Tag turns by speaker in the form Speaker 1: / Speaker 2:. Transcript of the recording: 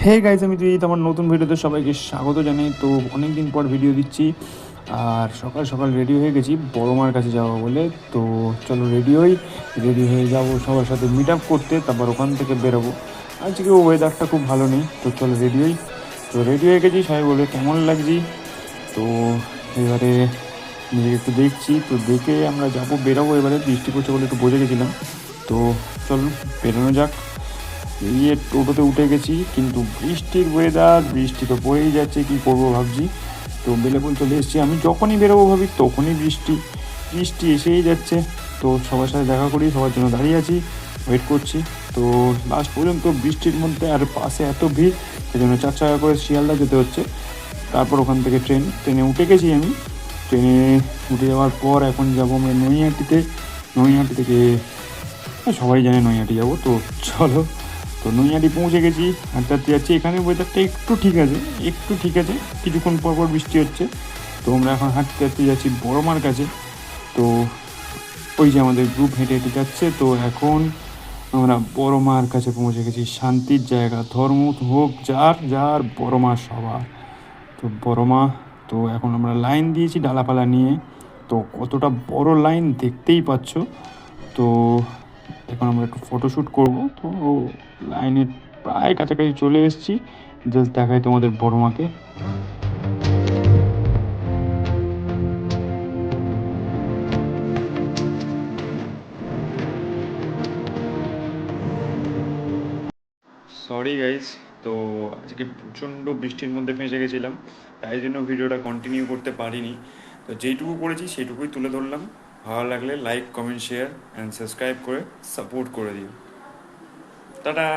Speaker 1: Hey guys, আমি তুই আমার নতুন ভিডিওতে সবাইকে স্বাগত জানাই। তো অনেক দিন পর ভিডিও দিচ্ছি, আর সকাল সকাল রেডি হয়ে গেছি বড় মার কাছে যাবো বলে। তো চলো রেডি হয়ে যাবো সবার সাথে মিট আপ করতে, তারপর ওখান থেকে বেরোবো। আজকে ওয়েদারটা খুব ভালো নেই, তো চলো রেডি হয়ে গেছি। সবাই বলে কেমন লাগছি। তো এবারে নিজেকে একটু দেখছি, তো দেখে আমরা বেরোবো। এবারে বৃষ্টি পড়ছে বলে একটু বোঝে গেছিলাম। তো চলো বেরোনো যাক। এই টোটোতে উঠে গেছি, কিন্তু বৃষ্টির ওয়েদার, বৃষ্টি তো পড়েই যাচ্ছে, কী করবো ভাবছি। তো বেলেপুল চলে এসেছি। আমি যখনই বেরোবো ভাবি তখনই বৃষ্টি বৃষ্টি এসেই যাচ্ছে। তো সবার সাথে দেখা করি, সবার জন্য দাঁড়িয়ে আছি, ওয়েট করছি। তো লাস্ট পর্যন্ত বৃষ্টির মধ্যে, আর পাশে এত ভিড়, সেই জন্য 4 চাকা করে শিয়ালদা যেতে হচ্ছে। তারপর ওখান থেকে ট্রেনে উঠে গেছি আমি। ট্রেনে উঠে যাওয়ার পর এখন যাবো আমরা নৈহাটি থেকে সবাই জানে নৈহাটি যাবো। তো চলো, তো নৈহাটি পৌঁছে গেছি, হাঁটতে হাঁটতে যাচ্ছি। এখানে ওয়েদারটা একটু ঠিক আছে, কিছুক্ষণ পর পর বৃষ্টি হচ্ছে। তো আমরা এখন হাঁটতে হাঁটতে যাচ্ছি বড় মার কাছে। তো ওই যে আমাদের গ্রুপ হেঁটে হেঁটে যাচ্ছে। তো এখন আমরা বড় মার কাছে পৌঁছে গেছি, শান্তির জায়গা। ধর্ম হোক যার যার, বড় মা সবার। তো বড় মা, তো এখন আমরা লাইন দিয়েছি ডালাপালা নিয়ে। তো কতটা বড় লাইন দেখতেই পাচ্ছ। তো এখন আমরা একটু ফটোশ্যুট করবো। তো লাইনের প্রায় কাছাকাছি চলে এসেছি। জাস্ট দেখাই তোমাদের বড় মাকে। সরি গাইজ, তো আজকে প্রচণ্ড বৃষ্টির মধ্যে ফেঁসে গেছিলাম, তাই জন্য ভিডিওটা কন্টিনিউ করতে পারিনি। তো যেইটুকু করেছি সেইটুকুই তুলে ধরলাম। ভালো লাগলে like, comment, share and subscribe করে সাপোর্ট করে দিও। টাটা।